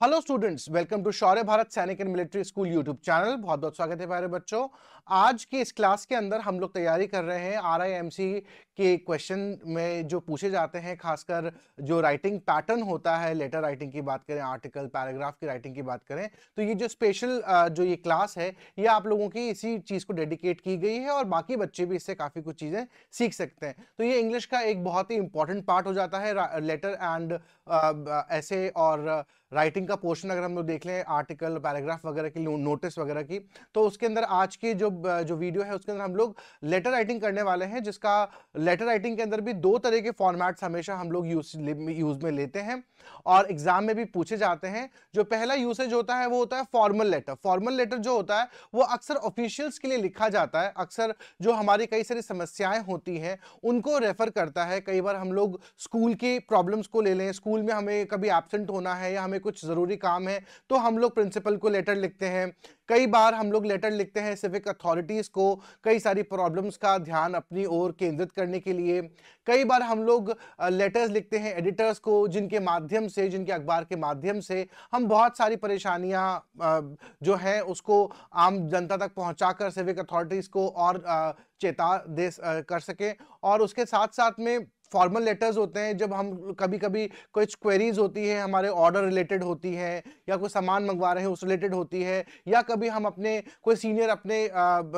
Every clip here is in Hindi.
हेलो स्टूडेंट्स, वेलकम टू शौर्य भारत सैनिक and military school YouTube channel. बहुत बहुत स्वागत है प्यारे बच्चों। आज की इस क्लास के अंदर हम लोग तैयारी कर रहे हैं RIMC के क्वेश्चन में जो पूछे जाते हैं, खासकर जो राइटिंग पैटर्न होता है, लेटर राइटिंग की बात करें, आर्टिकल पैराग्राफ की राइटिंग की बात करें, तो ये जो स्पेशल जो ये क्लास है ये आप लोगों की इसी चीज़ को डेडिकेट की गई है और बाकी बच्चे भी इससे काफ़ी कुछ चीज़ें सीख सकते हैं। तो ये इंग्लिश का एक बहुत ही इंपॉर्टेंट पार्ट हो जाता है, लेटर एंड ऐसे और राइटिंग का पोर्शन अगर हम लोग देख लें, आर्टिकल पैराग्राफ वगैरह की, नोटिस वगैरह की, तो उसके अंदर आज की जो वीडियो है उसके अंदर हम लोग लेटर राइटिंग करने वाले हैं, जिसका लेटर राइटिंग के अंदर भी दो तरह के फॉर्मेट्स हमेशा हम लोग यूज में लेते हैं और एग्जाम में भी पूछे जाते हैं। जो पहला यूसेज होता है वो होता है फॉर्मल लेटर। फॉर्मल लेटर जो होता है वो अक्सर ऑफिशियल्स के लिए लिखा जाता है, अक्सर जो हमारी कई सारी समस्याएं होती हैं उनको रेफर करता है। कई बार हम लोग स्कूल की प्रॉब्लम्स को ले लें, स्कूल में हमें कभी एब्सेंट होना है या हमें कुछ जरूरी काम है तो हम लोग प्रिंसिपल को लेटर लिखते हैं। कई बार हम लोग लेटर लिखते हैं सिविक अथॉरिटीज को, कई सारी प्रॉब्लम्स का ध्यान अपनी ओर केंद्रित करने के लिए। कई बार हम लोग लेटर्स लिखते हैं एडिटर्स को, जिनके माध्यम से, जिनके अखबार के माध्यम से हम बहुत सारी परेशानियां जो है उसको आम जनता तक पहुंचाकर सिविक अथॉरिटीज को और चेता दे कर सके। और उसके साथ साथ में फॉर्मल लेटर्स होते हैं जब हम कभी कभी कुछ क्वेरीज होती है, हमारे ऑर्डर रिलेटेड होती है या कोई सामान मंगवा रहे हैं उस रिलेटेड होती है, या कभी हम अपने कोई सीनियर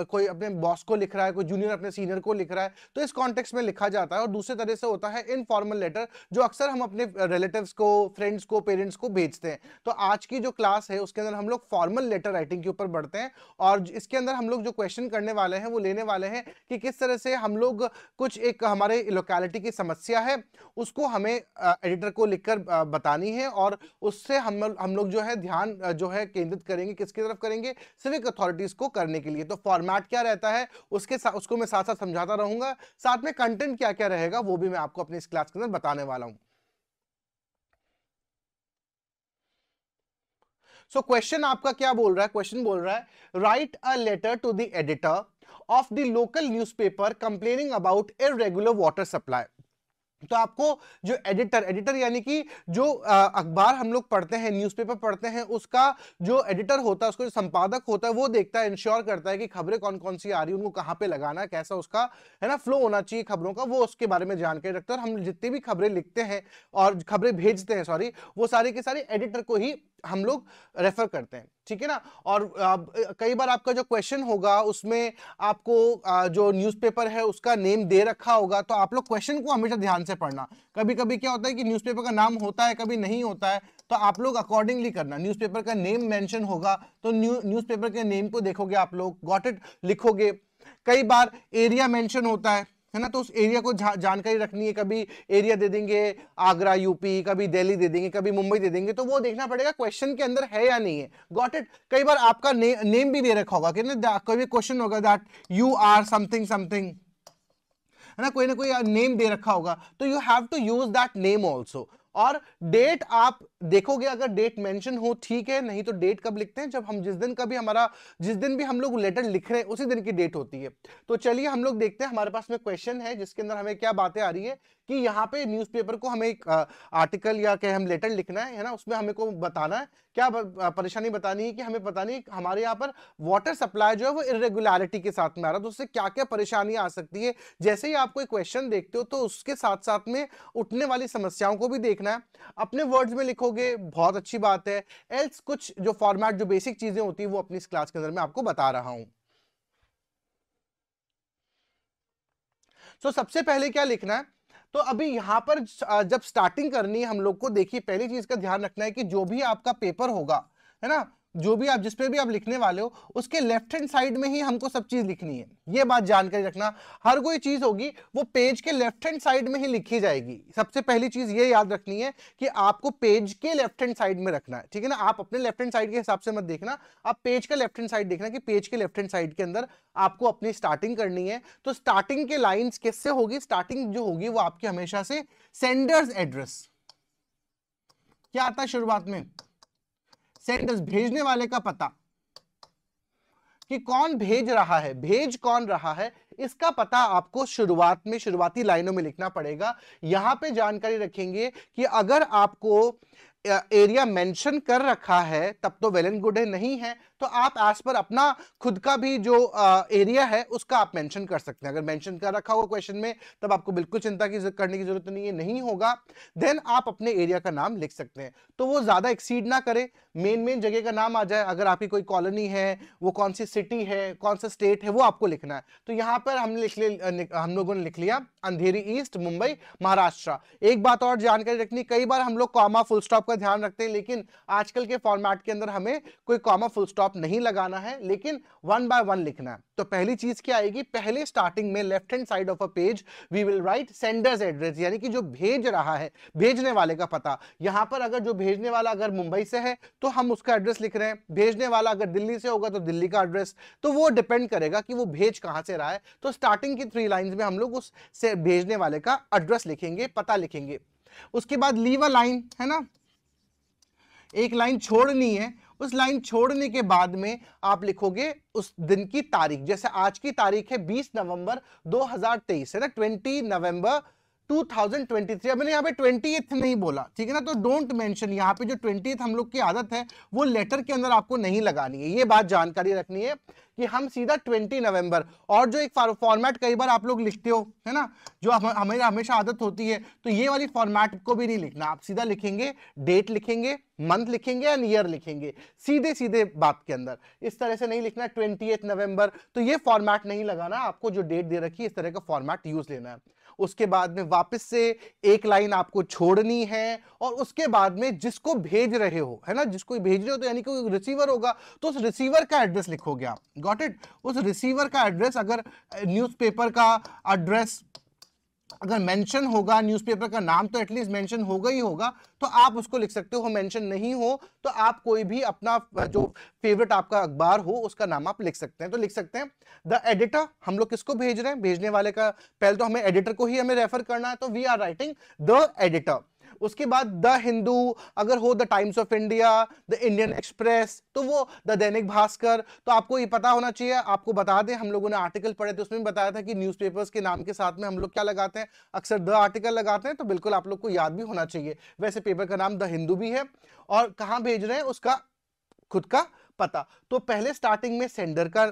कोई अपने बॉस को लिख रहा है, कोई जूनियर अपने सीनियर को लिख रहा है, तो इस कॉन्टेक्स्ट में लिखा जाता है। और दूसरे तरह से होता है इनफॉर्मल लेटर, जो अक्सर हम अपने रिलेटिव्स को, फ्रेंड्स को, पेरेंट्स को भेजते हैं। तो आज की जो क्लास है उसके अंदर हम लोग फॉर्मल लेटर राइटिंग के ऊपर बढ़ते हैं और इसके अंदर हम लोग जो क्वेश्चन करने वाले हैं वो लेने वाले हैं कि किस तरह से हम लोग कुछ एक हमारे लोकेलिटी की समस्या है उसको हमें एडिटर को लिखकर बतानी है और उससे हम लोग जो है ध्यान जो है केंद्रित करेंगे, किसकी तरफ करेंगे, सिविक अथॉरिटीज को करने के लिए। तो फॉर्मेट क्या रहता है उसको मैं साथ साथ समझाता रहूंगा, साथ में कंटेंट क्या क्या रहेगा वो भी मैं आपको अपनी इस क्लास के अंदर बताने वाला हूं। सो क्वेश्चन आपका क्या बोल रहा है? क्वेश्चन बोल रहा है, write a letter to the editor of the local newspaper complaining about irregular water supply. तो आपको जो एडिटर यानी कि जो अखबार हम लोग पढ़ते हैं, न्यूज़पेपर पढ़ते हैं, उसका जो एडिटर होता है, उसका जो संपादक होता है, वो देखता है, इंश्योर करता है कि खबरें कौन कौन सी आ रही है, उनको कहां पे लगाना है, कैसा उसका है ना फ्लो होना चाहिए खबरों का, वो उसके बारे में जानकारी रखता है। और हम जितनी भी खबरें लिखते हैं और खबरें भेजते हैं, सॉरी, वो सारी के सारी एडिटर को ही हम लोग रेफर करते हैं, ठीक है ना। और कई बार आपका जो क्वेश्चन होगा उसमें आपको जो न्यूज़पेपर है उसका नेम दे रखा होगा, तो आप लोग क्वेश्चन को हमेशा ध्यान से पढ़ना। कभी कभी क्या होता है कि न्यूज़पेपर का नाम होता है, कभी नहीं होता है, तो आप लोग अकॉर्डिंगली करना। न्यूज़पेपर का नेम मेंशन होगा तो न्यूज़पेपर के नेम को देखोगे, आप लोग गॉट इट लिखोगे। कई बार एरिया मेंशन होता है ना, तो उस एरिया को जानकारी रखनी है। कभी एरिया दे देंगे आगरा यूपी, कभी दिल्ली दे देंगे, कभी मुंबई दे देंगे, तो वो देखना पड़ेगा क्वेश्चन के अंदर है या नहीं है। Got it. कई बार आपका नेम भी दे रखा होगा कि ना, कोई क्वेश्चन होगा that you are something something, है ना, कोई ना कोई नेम दे रखा होगा, तो you have to use that name also. और डेट आप देखोगे, अगर डेट मेंशन हो ठीक है, नहीं तो डेट कब लिखते हैं, जब हम जिस दिन भी हम लोग लेटर लिख रहे हैं उसी दिन की डेट होती है। तो चलिए हम लोग देखते हैं, हमारे पास में क्वेश्चन है जिसके अंदर हमें क्या बातें आ रही है कि यहाँ पे न्यूज़पेपर को हमें एक आर्टिकल या कहीं हम लेटर लिखना है ना, उसमें हमें को बताना है क्या परेशानी बतानी है कि हमें बतानी है हमारे यहाँ पर वाटर सप्लाई जो है वो इरेगुलरिटी के साथ में आ रहा है, तो उससे क्या क्या परेशानियां आ सकती है। जैसे ही आप कोई क्वेश्चन देखते हो तो उसके साथ साथ में उठने वाली समस्याओं को भी देखना है। अपने वर्ड्स में लिखोगे, बहुत अच्छी बात है, एल्स कुछ जो फॉर्मेट, जो बेसिक चीजें होती है वो अपनी इस क्लास के अंदर मैं आपको बता रहा हूं। सबसे पहले क्या लिखना है, तो अभी यहां पर जब स्टार्टिंग करनी है हम लोग को, देखिए पहली चीज का ध्यान रखना है कि जो भी आपका पेपर होगा, है ना, जो भी आप जिस पे भी आप लिखने वाले हो उसके लेफ्ट हैंड साइड में ही हमको सब चीज लिखनी है। ये बात जानकारी रखना, हर कोई चीज होगी वो पेज के लेफ्ट हैंड साइड में ही लिखी जाएगी। सबसे पहली चीज ये याद रखनी है कि आपको पेज के लेफ्ट हैंड साइड में रखना है, ठीक है ना। आप अपने लेफ्ट हैंड साइड के हिसाब से मत देखना, आप पेज का लेफ्ट हैंड साइड देखना कि पेज के लेफ्ट हैंड साइड के अंदर आपको अपनी स्टार्टिंग करनी है। तो स्टार्टिंग के लाइंस किससे होगी? स्टार्टिंग जो होगी वो आपकी हमेशा से सेंडर्स एड्रेस, क्या आता है शुरुआत में, सेंडर्स, भेजने वाले का पता, कि कौन भेज रहा है, भेज कौन रहा है, इसका पता आपको शुरुआत में, शुरुआती लाइनों में लिखना पड़ेगा। यहां पे जानकारी रखेंगे कि अगर आपको एरिया मेंशन कर रखा है तब तो वेल एंड गुड है, नहीं है तो आप एज पर अपना खुद का भी जो एरिया है उसका आप मेंशन कर सकते हैं। अगर मेंशन कर रखा हो क्वेश्चन में तब आपको बिल्कुल चिंता करने की जरूरत नहीं है, नहीं होगा देन आप अपने एरिया का नाम लिख सकते हैं। तो वो ज्यादा एक्सीड ना करे, मेन जगह का नाम आ जाए। अगर आपकी कोई कॉलोनी है, वो कौन सी सिटी है, कौन सा स्टेट है, वो आपको लिखना है। तो यहां पर हम लोगों ने लिख लिया अंधेरी ईस्ट, मुंबई, महाराष्ट्र। एक बात और जानकारी रखनी, कई बार हम लोग कॉमा फुल स्टॉप का ध्यान रखते हैं, लेकिन आजकल के फॉर्मेट के अंदर हमें कोई कॉमा फुल स्टॉप नहीं लगाना है, लेकिन वन बाय वन लिखना है। तो पहली चीज क्या आएगी, पहले स्टार्टिंग में left hand side of a page we will write sender's address, यानी कि जो भेज रहा है, भेजने वाले का पता। यहां पर अगर जो भेजने वाला अगर मुंबई से है तो हम उसका एड्रेस लिख रहे हैं, भेजने वाला अगर दिल्ली से होगा तो दिल्ली का एड्रेस। तो वो डिपेंड करेगा कि वो भेज कहां से रहा है। तो स्टार्टिंग की 3 लाइंस में हम लोग उस से भेजने वाले का एड्रेस लिखेंगे, पता लिखेंगे। उसके बाद लीव अ लाइन, है ना, एक लाइन छोड़नी है। उस लाइन छोड़ने के बाद में आप लिखोगे उस दिन की तारीख। जैसे आज की तारीख है 20 नवंबर 2023, है ना, 20 नवंबर 2023। अब मैंने यहाँ पे 20th नहीं बोला, ठीक है ना, तो डोंट मेंशन। यहाँ पे जो 20th हम लोग की आदत है वो लेटर के अंदर आपको नहीं लगानी है, ये बात जानकारी रखनी है कि हम सीधा 20 नवंबर। और जो एक फॉर्मेट कई बार आप लोग लिखते हो, है ना, जो हमें हमेशा आदत होती है, तो ये वाली फॉर्मेट को भी नहीं लिखना। आप सीधा लिखेंगे, डेट लिखेंगे, मंथ लिखेंगे एंड ईयर लिखेंगे, सीधे सीधे बात के अंदर। इस तरह से नहीं लिखना 20 नवंबर, तो ये फॉर्मेट नहीं लगाना आपको। जो डेट दे रखी है इस तरह का फॉर्मेट यूज लेना है। उसके बाद में वापस से एक लाइन आपको छोड़नी है, और उसके बाद में जिसको भेज रहे हो, है ना, जिसको भेज रहे हो तो यानी कोई रिसीवर होगा, तो उस रिसीवर का एड्रेस लिखोगे आप। Got it. उस रिसीवर का एड्रेस, अगर न्यूज़पेपर का एड्रेस अगर मेंशन होगा, न्यूज़पेपर का नाम तो एटलीस्ट मेंशन होगा ही होगा, तो आप उसको लिख सकते हो। मेंशन नहीं हो तो आप कोई भी अपना जो फेवरेट आपका अखबार हो उसका नाम आप लिख सकते हैं। तो लिख सकते हैं द एडिटर। हम लोग किसको भेज रहे हैं, भेजने वाले का पहले तो हमें एडिटर को ही हमें रेफर करना है, तो we are writing the editor. उसके बाद द हिंदू, अगर हो the Times of India, the Indian Express, तो वो द दैनिक भास्कर। तो आपको ये पता होना चाहिए। आपको बता दें, हम लोगों ने आर्टिकल पढ़े थे, उसमें बताया था कि न्यूज़पेपर्स के नाम के साथ में हम लोग क्या लगाते हैं, अक्सर द आर्टिकल लगाते हैं। तो बिल्कुल आप लोग को याद भी होना चाहिए। वैसे पेपर का नाम द हिंदू भी है, और कहां भेज रहे हैं उसका खुद का पता। तो पहले स्टार्टिंग में सेंडर का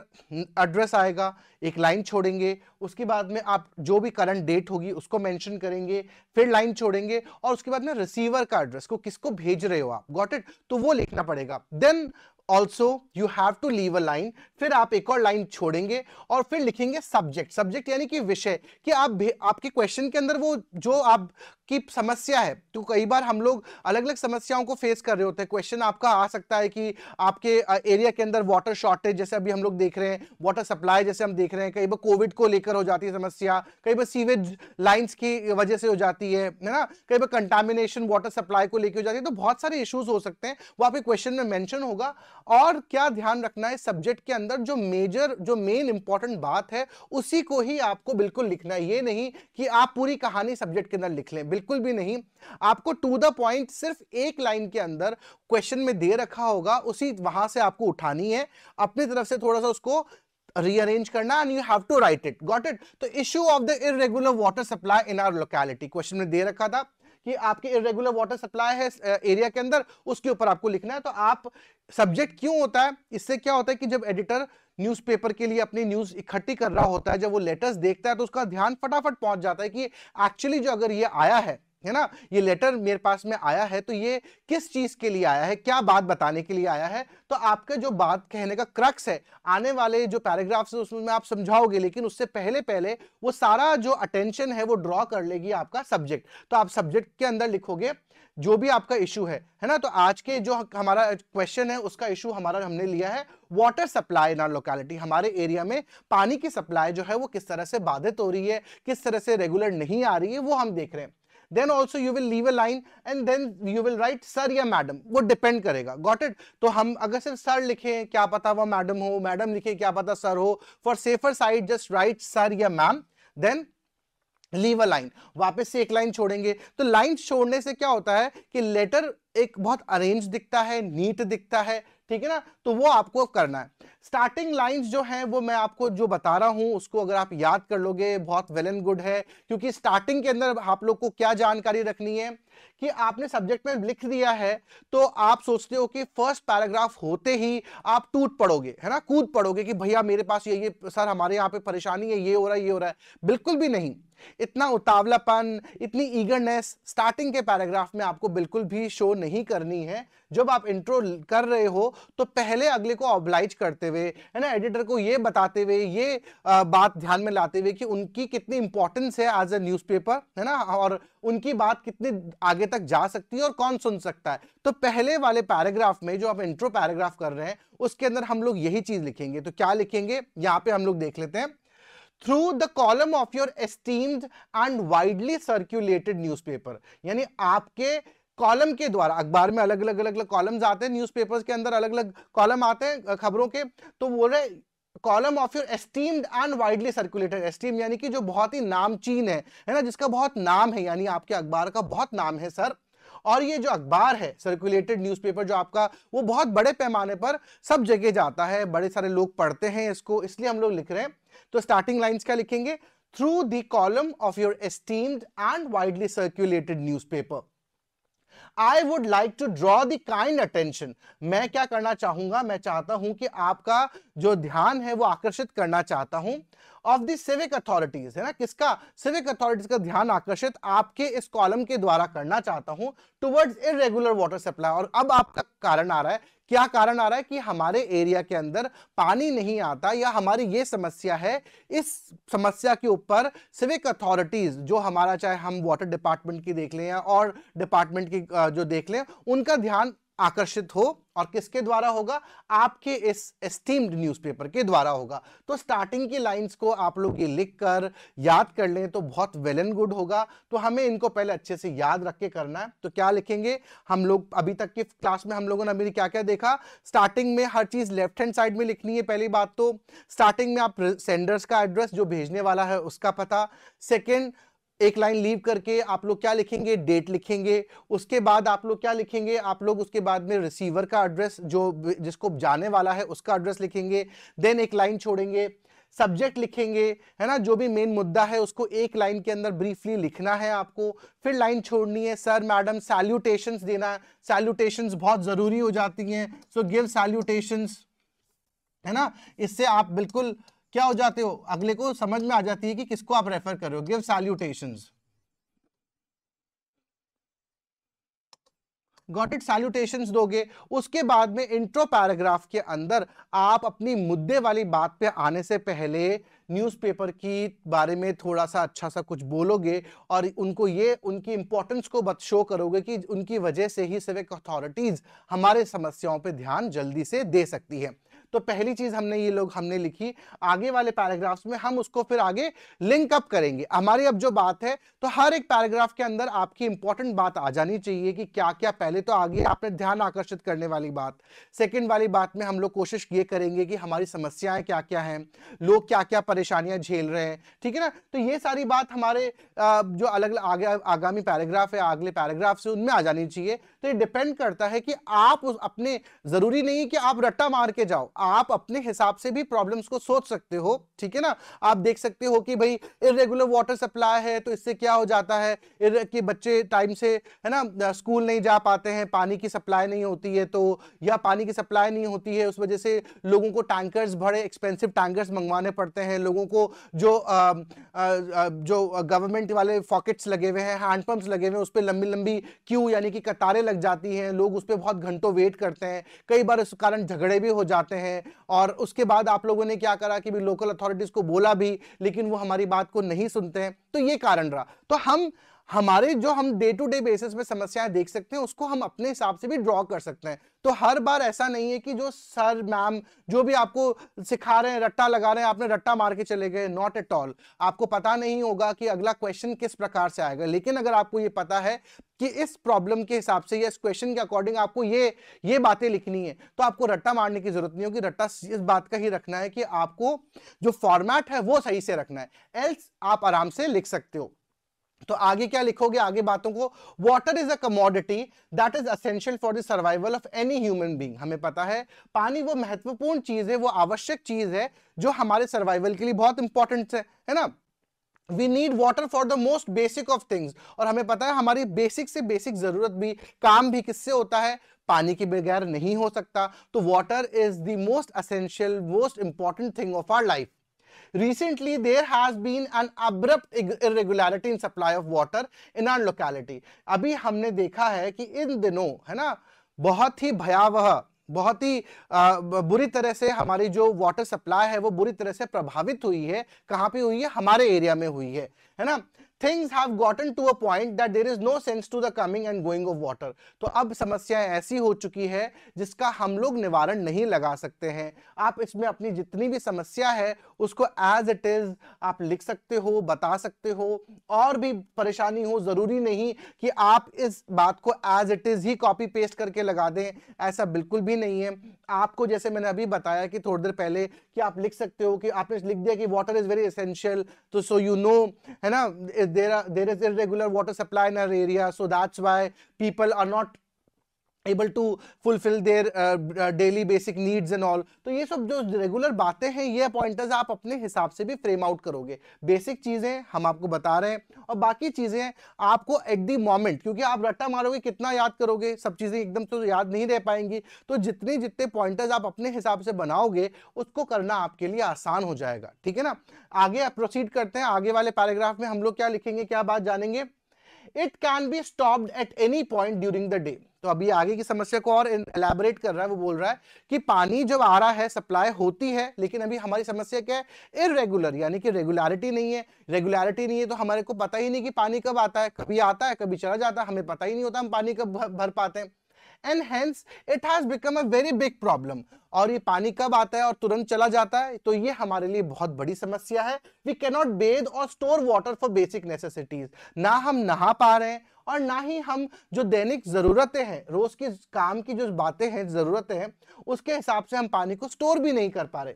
एड्रेस आएगा, एक लाइन छोड़ेंगे, उसके बाद में आप जो भी करंट डेट होगी उसको मेंशन करेंगे, फिर लाइन छोड़ेंगे, और उसके बाद में रिसीवर का एड्रेस को किसको भेज रहे हो आप, गॉट इट, तो वो लिखना पड़ेगा। Then also you have to leave a line, फिर आप एक और लाइन छोड़ेंगे और फिर लिखेंगे सब्जेक्ट। सब्जेक्ट यानी कि विषय, कि आप आपके क्वेश्चन के अंदर वो जो आपकी समस्या है, तो कई बार हम लोग अलग अलग समस्याओं को फेस कर रहे होते हैं। क्वेश्चन आपका आ सकता है कि आपके एरिया के अंदर वाटर शॉर्टेज, जैसे अभी हम लोग देख रहे हैं, वाटर सप्लाई जैसे हम देख रहे हैं, कई बार कोविड को लेकर हो जाती है समस्या, कई बार सीवेज लाइंस की वजह से हो जाती है ना, कई बार कंटामिनेशन वाटर सप्लाई को लेकर हो जाती है। तो बहुत सारे इश्यूज हो सकते हैं, वो आपके क्वेश्चन में मेंशन होगा। और क्या ध्यान रखना है, सब्जेक्ट के अंदर जो मेजर, जो मेन इंपॉर्टेंट बात है उसी को ही आपको बिल्कुल लिखना है। ये नहीं कि आप पूरी कहानी सब्जेक्ट के अंदर लिख लें, बिल्कुल भी नहीं। आपको टू द पॉइंट सिर्फ एक लाइन के अंदर क्वेश्चन में दे रखा होगा, उसी वहां से आपको उठानी है, अपनी तरफ से थोड़ा सा उसको रीअरेंज करना, and you have to write it, got it. तो issue of the irregular water supply in our locality, question में दे रखा था कि आपके इररेगुलर वाटर सप्लाई है एरिया के अंदर, उसके ऊपर आपको लिखना है। तो आप सब्जेक्ट क्यों होता है, इससे क्या होता है कि जब एडिटर न्यूज़पेपर के लिए अपनी न्यूज़ इकट्ठी कर रहा होता है, जब वो लेटर्स देखता है तो उसका ध्यान फटाफट पहुंच जाता है कि एक्चुअली जो अगर ये आया है ना, ये लेटर मेरे पास में आया है, तो ये किस चीज के लिए आया है, क्या बात बताने के लिए आया है। तो आपका जो बात कहने का क्रक्स है, आने वाले जो पैराग्राफ्स है उसमें आप समझाओगे, लेकिन उससे पहले पहले वो सारा जो अटेंशन है वो ड्रॉ कर लेगी आपका सब्जेक्ट। तो आप सब्जेक्ट के अंदर लिखोगे जो भी आपका इशू है ना। तो आज के जो हमारा क्वेश्चन है उसका इशू हमारा हमने लिया है water supply in our locality. हमारे एरिया में पानी की सप्लाई जो है वो किस तरह से बाधित हो रही है, किस तरह से रेगुलर नहीं आ रही है, वो हम देख रहे हैं। Then also you will leave a line and then you will write sir या मैडम, वो डिपेंड करेगा, गॉट इट। तो हम अगर सिर्फ सर लिखे, क्या पता वो मैडम हो, मैडम लिखे, क्या पता सर हो। For safer side just write sir या ma'am, then leave a line, वापस से एक लाइन छोड़ेंगे। तो लाइन छोड़ने से क्या होता है कि लेटर एक बहुत अरेंज दिखता है, नीट दिखता है, ठीक है ना, तो वो आपको करना है। स्टार्टिंग लाइंस जो है वो मैं आपको जो बता रहा हूं उसको अगर आप याद कर लोगे बहुत वेल एंड गुड है, क्योंकि स्टार्टिंग के अंदर आप लोग को क्या जानकारी रखनी है कि आपने सब्जेक्ट में लिख दिया है तो आप सोचते हो कि फर्स्ट पैराग्राफ होते ही आप टूट पड़ोगे, है ना, कूद पड़ोगे कि भैया मेरे पास ये सर हमारे यहाँ पे परेशानी है, ये हो रहा है, ये हो रहा है। बिल्कुल भी नहीं, इतना उतावलापन, इतनी ईगरनेस स्टार्टिंग के पैराग्राफ में आपको बिल्कुल भी शो नहीं करनी है। जब आप इंट्रो कर रहे हो तो पहले अगले को ऑब्लाइज करते हुए, है ना, एडिटर को ये बताते हुए, ये बात ध्यान में लाते हुए कि उनकी कितनी इंपॉर्टेंस है एज अ न्यूज़पेपर, है ना, और उनकी बात कितनी आगे तक जा सकती है और कौन सुन सकता है। तो पहले वाले पैराग्राफ में जो आप इंट्रो पैराग्राफ कर रहे हैं उसके अंदर हम लोग यही चीज लिखेंगे। तो क्या लिखेंगे यहां पे हम लोग देख लेते हैं। Through the column of your esteemed and widely circulated newspaper, यानी आपके कॉलम के द्वारा, अखबार में अलग अलग कॉलम्स आते हैं, न्यूज़पेपर्स के अंदर अलग अलग कॉलम आते हैं खबरों के, तो बोल रहे column of your esteemed and widely circulated. Esteem यानी कि जो बहुत ही नामचीन है ना, जिसका बहुत नाम है, यानी आपके अखबार का बहुत नाम है सर। और ये जो अखबार है सर्कुलेटेड न्यूज़पेपर जो आपका, वो बहुत बड़े पैमाने पर सब जगह जाता है, बड़े सारे लोग पढ़ते हैं इसको, इसलिए हम लोग लिख रहे हैं। तो स्टार्टिंग लाइंस क्या लिखेंगे? Through the column of your esteemed and widely circulated newspaper I would like to draw the kind attention. मैं क्या करना चाहूंगा, मैं चाहता हूं कि आपका जो ध्यान है वो आकर्षित करना चाहता हूं ऑफ द सिविक अथॉरिटीज, है ना, किसका? सिविक अथॉरिटीज का ध्यान आकर्षित आपके इस कॉलम के द्वारा करना चाहता हूं टुवर्ड्स इररेगुलर वाटर सप्लाई। और अब आपका कारण आ रहा है, क्या कारण आ रहा है कि हमारे एरिया के अंदर पानी नहीं आता, या हमारी ये समस्या है। इस समस्या के ऊपर सिविक अथॉरिटीज जो हमारा, चाहे हम वाटर डिपार्टमेंट की देख लें या और डिपार्टमेंट की जो देख लें, उनका ध्यान आकर्षित हो। और किसके द्वारा होगा? आपके इस एस्टीम्ड न्यूज़पेपर के द्वारा होगा। तो स्टार्टिंग की लाइंस को आप लोग ये लिख कर याद कर लें तो बहुत वेल एंड गुड होगा। तो हमें इनको पहले अच्छे से याद रख के करना है। तो क्या लिखेंगे हम लोग? अभी तक की क्लास में हम लोगों ने अभी क्या क्या देखा? स्टार्टिंग में हर चीज लेफ्ट हैंड साइड में लिखनी है। पहली बात तो स्टार्टिंग में आप सेंडर्स का एड्रेस, जो भेजने वाला है उसका पता। सेकेंड, एक लाइन लीव करके आप लोग क्या लिखेंगे? डेट लिखेंगे। उसके बाद आप लोग क्या लिखेंगे? आप लोग उसके बाद में रिसीवर का एड्रेस, जो जिसको जाने वाला है उसका एड्रेस लिखेंगे। देन एक लाइन छोड़ेंगे, सब्जेक्ट लिखेंगे, है ना, जो भी मेन मुद्दा है उसको एक लाइन के अंदर ब्रीफली लिखना है आपको। फिर लाइन छोड़नी है, सर मैडम सैल्यूटेशंस देना है। सैल्यूटेशंस बहुत जरूरी हो जाती हैं, सो गिव सैल्यूटेशंस, है ना। इससे आप बिल्कुल क्या हो जाते हो, अगले को समझ में आ जाती है कि किसको आप रेफर कर रहे हो। Give salutations, got it, salutations दोगे। उसके बाद में इंट्रो पैराग्राफ के अंदर आप अपनी मुद्दे वाली बात पे आने से पहले न्यूज़पेपर की बारे में थोड़ा सा अच्छा सा कुछ बोलोगे और उनको ये उनकी इंपॉर्टेंस को शो करोगे कि उनकी वजह से ही सिविक अथॉरिटीज हमारे समस्याओं पे ध्यान जल्दी से दे सकती है। तो पहली चीज हमने लिखी। आगे वाले पैराग्राफ्स में हम उसको फिर आगे लिंक अप करेंगे। हमारी अब जो बात है, तो हर एक पैराग्राफ के अंदर आपकी इंपॉर्टेंट बात आ जानी चाहिए कि क्या क्या, पहले तो आगे आपने ध्यान आकर्षित करने वाली बात। सेकंड वाली बात में हम लोग कोशिश ये करेंगे कि हमारी समस्याएं क्या क्या हैं, लोग क्या क्या परेशानियां झेल रहे हैं, ठीक है ना। तो ये सारी बात हमारे जो अलग अलग आगे आगामी पैराग्राफ है, अगले पैराग्राफ से उनमें आ जानी चाहिए। तो ये डिपेंड करता है कि आप अपने, जरूरी नहीं कि आप रट्टा मार के जाओ, आप अपने हिसाब से भी प्रॉब्लम्स को सोच सकते हो, ठीक है ना। आप देख सकते हो कि भाई इरेगुलर वाटर सप्लाई है तो इससे क्या हो जाता है कि बच्चे टाइम से, है ना, स्कूल नहीं जा पाते हैं, पानी की सप्लाई नहीं होती है, तो या पानी की सप्लाई नहीं होती है उस वजह से लोगों को टैंकर्स, बड़े एक्सपेंसिव टैंकर्स मंगवाने पड़ते हैं। लोगों को जो गवर्नमेंट वाले फॉकेट्स लगे हुए हैं, हैंडपंप्स लगे हुए हैं, उस पर लंबी लंबी क्यू यानी कि कतारें लग जाती हैं, लोग उस पर बहुत घंटों वेट करते हैं, कई बार उस कारण झगड़े भी हो जाते हैं। और उसके बाद आप लोगों ने क्या करा कि भी लोकल अथॉरिटीज को बोला भी, लेकिन वो हमारी बात को नहीं सुनते हैं। तो ये कारण रहा। तो हमारे जो हम डे टू डे बेसिस में समस्याएं देख सकते हैं उसको हम अपने हिसाब से भी ड्रॉ कर सकते हैं। तो हर बार ऐसा नहीं है कि जो सर मैम जो भी आपको सिखा रहे हैं, रट्टा लगा रहे हैं, आपने रट्टा मार के चले गए, नॉट एट ऑल। आपको पता नहीं होगा कि अगला क्वेश्चन किस प्रकार से आएगा, लेकिन अगर आपको ये पता है कि इस प्रॉब्लम के हिसाब से या इस क्वेश्चन के अकॉर्डिंग आपको ये बातें लिखनी है, तो आपको रट्टा मारने की जरूरत नहीं होगी। रट्टा इस बात का ही रखना है कि आपको जो फॉर्मेट है वो सही से रखना है, एल्स आप आराम से लिख सकते हो। तो आगे क्या लिखोगे आगे बातों को, water is a commodity that is essential for the survival of any human being. हमें पता है पानी वो महत्वपूर्ण चीज है, वो आवश्यक चीज है जो हमारे सर्वाइवल के लिए बहुत इंपॉर्टेंट है ना। We need water for the most basic of things, और हमें पता है हमारी बेसिक से बेसिक जरूरत भी, काम भी किससे होता है, पानी के बगैर नहीं हो सकता। तो water is the most essential most important thing of our life. Recently, there has been an abrupt irregularity in supply of water in our locality. अभी हमने देखा है कि इन दिनों है ना बहुत ही भयावह, बहुत ही बुरी तरह से हमारी जो वाटर सप्लाई है वो बुरी तरह से प्रभावित हुई है। कहाँ पे हुई है, हमारे एरिया में हुई है ना। Things have gotten to a point that there is no sense to the coming and going of water. तो अब समस्याएं ऐसी हो चुकी है जिसका हम लोग निवारण नहीं लगा सकते हैं। आप इसमें अपनी जितनी भी समस्या है उसको एज इट इज आप लिख सकते हो, बता सकते हो। और भी परेशानी हो, जरूरी नहीं कि आप इस बात को एज इट इज ही कॉपी पेस्ट करके लगा दें, ऐसा बिल्कुल भी नहीं है। आपको जैसे मैंने अभी बताया कि थोड़ी देर पहले कि आप लिख सकते हो कि आपने लिख दिया कि वाटर इज वेरी एसेंशियल, तो सो यू नो है ना there is irregular water supply in our area, so that's why people are not able to fulfill their daily basic needs and all। तो ये सब जो रेगुलर बातें हैं ये पॉइंटर्स आप अपने हिसाब से भी फ्रेम आउट करोगे। बेसिक चीजें हम आपको बता रहे हैं और बाकी चीजें आपको एट द मोमेंट, क्योंकि आप रट्टा मारोगे कितना याद करोगे, सब चीजें एकदम तो याद नहीं रह पाएंगी। तो जितने पॉइंटर्स आप अपने हिसाब से बनाओगे उसको करना आपके लिए आसान हो जाएगा, ठीक है ना। आगे प्रोसीड करते हैं। आगे वाले पैराग्राफ में हम लोग क्या लिखेंगे, क्या बात जानेंगे। It can be stopped at any point during the day. तो अभी आगे की समस्या को और एलैबोरेट कर रहा है। वो बोल रहा है कि पानी जब आ रहा है, सप्लाई होती है, लेकिन अभी हमारी समस्या क्या है, इररेगुलर, यानी कि रेगुलरिटी नहीं है। रेगुलरिटी नहीं है तो हमारे को पता ही नहीं कि पानी कब आता है, कभी आता है कभी चला जाता है, हमें पता ही नहीं होता हम पानी कब भर पाते हैं। And hence it has become a very big problem. और ये पानी कब आता है और तुरंत चला जाता है, तो ये हमारे लिए बहुत बड़ी समस्या है। वी कैन नॉट बेथ और store water for basic necessities. ना हम नहा पा रहे हैं और ना ही हम जो दैनिक जरूरतें हैं, रोज की काम की जो बातें हैं, जरूरतें हैं, उसके हिसाब से हम पानी को स्टोर भी नहीं कर पा रहे।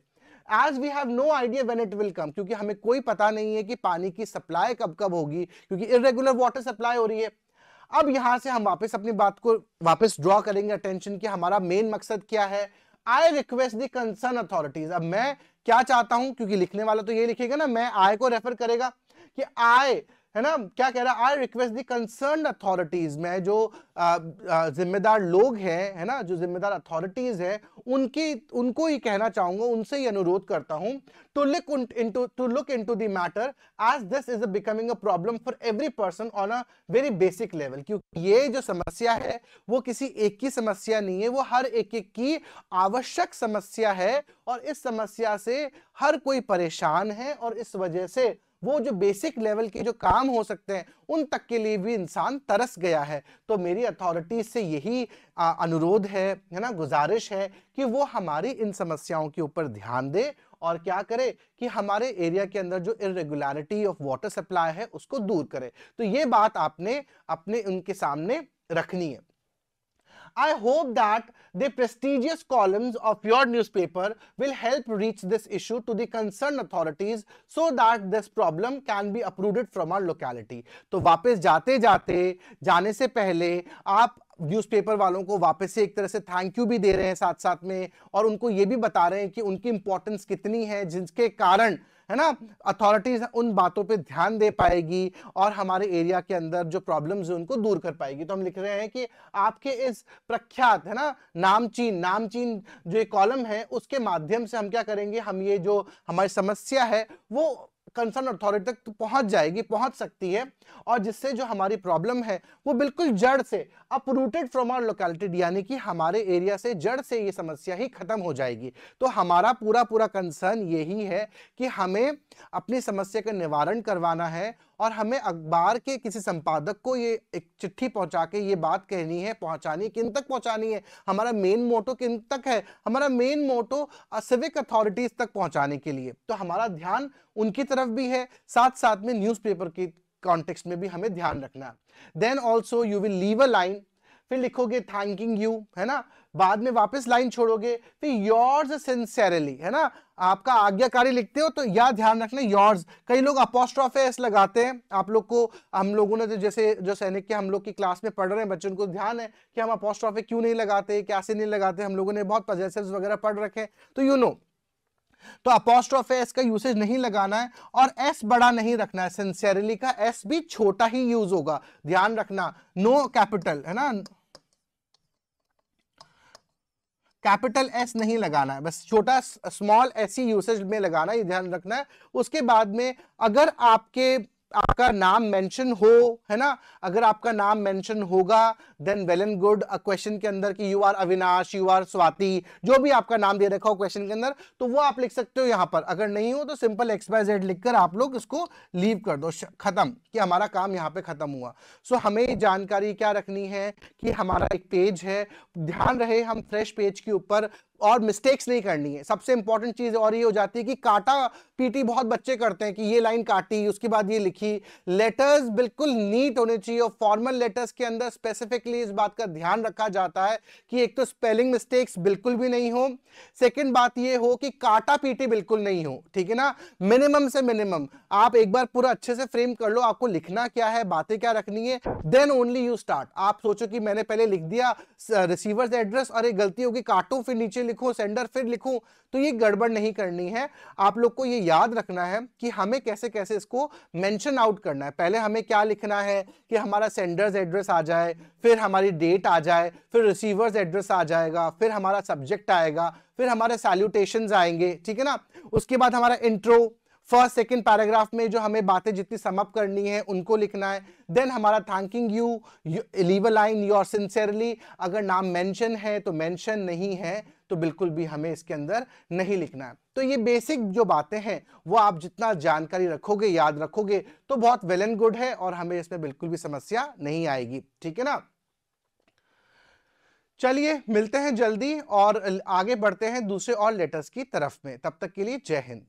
As we have no idea when it will come, क्योंकि हमें कोई पता नहीं है कि पानी की सप्लाई कब कब होगी, क्योंकि इरेगुलर वाटर सप्लाई हो रही है। अब यहां से हम वापस अपनी बात को वापस ड्रॉ करेंगे अटेंशन कि हमारा मेन मकसद क्या है। I request the concern authorities. अब मैं क्या चाहता हूं, क्योंकि लिखने वाला तो ये लिखेगा ना, मैं आई को रेफर करेगा कि आई है ना, क्या कह रहा है, I request the concern authorities. मैं जो जिम्मेदार लोग हैं है ना, जो जिम्मेदार अथॉरिटीज है उनको ही कहना चाहूंगा, उनसे ही अनुरोध करता हूं to look into the matter as this is becoming a problem for every person on a very basic level. क्योंकि ये जो समस्या है वो किसी एक की समस्या नहीं है, वो हर एक की आवश्यक समस्या है। और इस समस्या से हर कोई परेशान है और इस वजह से वो जो बेसिक लेवल के जो काम हो सकते हैं उन तक के लिए भी इंसान तरस गया है। तो मेरी अथॉरिटीज से यही अनुरोध है ना, गुजारिश है कि वो हमारी इन समस्याओं के ऊपर ध्यान दे और क्या करे कि हमारे एरिया के अंदर जो इरेगुलरिटी ऑफ वाटर सप्लाई है उसको दूर करे। तो ये बात आपने अपने उनके सामने रखनी है। I hope that the prestigious columns of your newspaper will help reach this issue to the concerned authorities so that this problem can be uprooted from our locality। तो वापस जाने से पहले आप न्यूज़पेपर वालों को वापस से एक तरह से थैंक यू भी दे रहे हैं साथ साथ में, और उनको ये भी बता रहे हैं कि उनकी इंपॉर्टेंस कितनी है, जिसके कारण है ना अथॉरिटीज उन बातों पे ध्यान दे पाएगी और हमारे एरिया के अंदर जो प्रॉब्लम्स है उनको दूर कर पाएगी। तो हम लिख रहे हैं कि आपके इस प्रख्यात है ना नामचीन जो एक कॉलम है उसके माध्यम से हम क्या करेंगे, हम ये जो हमारी समस्या है वो कंसर्न अथॉरिटी तक पहुंच सकती है, और जिससे जो हमारी प्रॉब्लम है वो बिल्कुल जड़ से अपरूटेड फ्रॉम आवर लोकेलिटी, यानी कि हमारे एरिया से जड़ से ये समस्या ही खत्म हो जाएगी। तो हमारा पूरा कंसर्न यही है कि हमें अपनी समस्या का निवारण करवाना है और हमें अखबार के किसी संपादक को ये एक चिट्ठी पहुंचा के ये बात कहनी है, पहुंचानी, किन तक पहुंचानी है, हमारा मेन मोटो किन तक है, हमारा मेन मोटो सिविक अथॉरिटीज तक पहुंचाने के लिए। तो हमारा ध्यान उनकी तरफ भी है, साथ साथ में न्यूज़पेपर की कॉन्टेक्स्ट में भी हमें ध्यान रखना है। Then also you will leave a line, फिर लिखोगे थैंकिंग यू है ना, बाद में वापस लाइन छोड़ोगे, फिर योर्स सिंसेरली, है ना, आपका आज्ञाकारी लिखते हो तो या ध्यान रखना योर्स। कई लोग अपोस्ट्रोफे एस लगाते हैं, आप लोग को, हम लोगों ने तो जैसे जो सैनिक के हम लोग की क्लास में पढ़ रहे हैं बच्चों को ध्यान है कि हम अपोस्ट्रोफे क्यों नहीं लगाते, कैसे नहीं लगाते, हम लोगों ने बहुत पजेसिव्स वगैरह पढ़ रखे हैं, तो यू नो। तो अपोस्ट्रोफे एस का यूसेज नहीं लगाना है और एस बड़ा नहीं रखना है, सिंसियरली का एस भी छोटा ही यूज होगा, ध्यान रखना, नो कैपिटल, है ना, कैपिटल एस नहीं लगाना है, बस छोटा स्मॉल एस ही यूसेज में लगाना है, ये ध्यान रखना है। उसके बाद में अगर आपका नाम मेंशन हो, है ना, अगर आपका नाम मेंशन होगा then well and good. Question के अंदर कि you are Avinash, you are Swati, जो भी आपका नाम दे रखा हो क्वेश्चन के अंदर, तो वो आप लिख सकते हो यहां पर। अगर नहीं हो तो सिंपल XYZ लिखकर आप लोग इसको लीव कर दो, खत्म, कि हमारा काम यहां पे खत्म हुआ। सो हमें जानकारी क्या रखनी है कि हमारा एक पेज है, ध्यान रहे हम फ्रेश पेज के ऊपर, और मिस्टेक्स नहीं करनी है। सबसे इंपॉर्टेंट चीज और ये हो जाती है कि काटा पीटी बहुत बच्चे करते हैं कि ये लाइन काटी उसके बाद ये लिखी। लेटर्स बिल्कुल नीट होने चाहिए और फॉर्मल लेटर्स के अंदर स्पेसिफिकली इस बात का ध्यान रखा जाता है कि एक तो स्पेलिंग मिस्टेक्स बिल्कुल भी नहीं हो, सेकंड बात ये हो कि काटा पीटी बिल्कुल नहीं हो, ठीक है ना। मिनिमम से मिनिमम आप एक बार पूरा अच्छे से फ्रेम कर लो, आपको लिखना क्या है, बातें क्या रखनी है, देन ओनली यू स्टार्ट। आप सोचो कि मैंने पहले लिख दिया रिसीवर्स एड्रेस और एक गलती होगी, काटूं फिर नीचे लिखूं सेंडर फिर लिखूं, तो ये गड़बड़ नहीं करनी है। आप लोग को ये याद रखना है कि हमें कैसे कैसे इसको मेंशन आउट करना है। पहले हमें क्या लिखना है कि हमारा सेंडर्स एड्रेस आ जाए, फिर हमारी डेट आ जाए, फिर रिसीवर्स एड्रेस आ जाएगा, फिर हमारा सब्जेक्ट आएगा, फिर हमारे सैल्यूटेशंस आएंगे, ठीक है ना। उसके बाद हमारा इंट्रो, फर्स्ट सेकंड पैराग्राफ में जो हमें बातें जितनी समअप करनी है उनको लिखना है। देन हमारा thanking you, leave a line your sincerely, अगर नाम मेंशन है तो मेंशन नहीं है तो बिल्कुल भी हमें इसके अंदर नहीं लिखना है। तो ये बेसिक जो बातें हैं वो आप जितना जानकारी रखोगे, याद रखोगे, तो बहुत वेल एंड गुड है और हमें इसमें बिल्कुल भी समस्या नहीं आएगी, ठीक है ना। चलिए मिलते हैं जल्दी और आगे बढ़ते हैं दूसरे और लेटर्स की तरफ में, तब तक के लिए जय हिंद।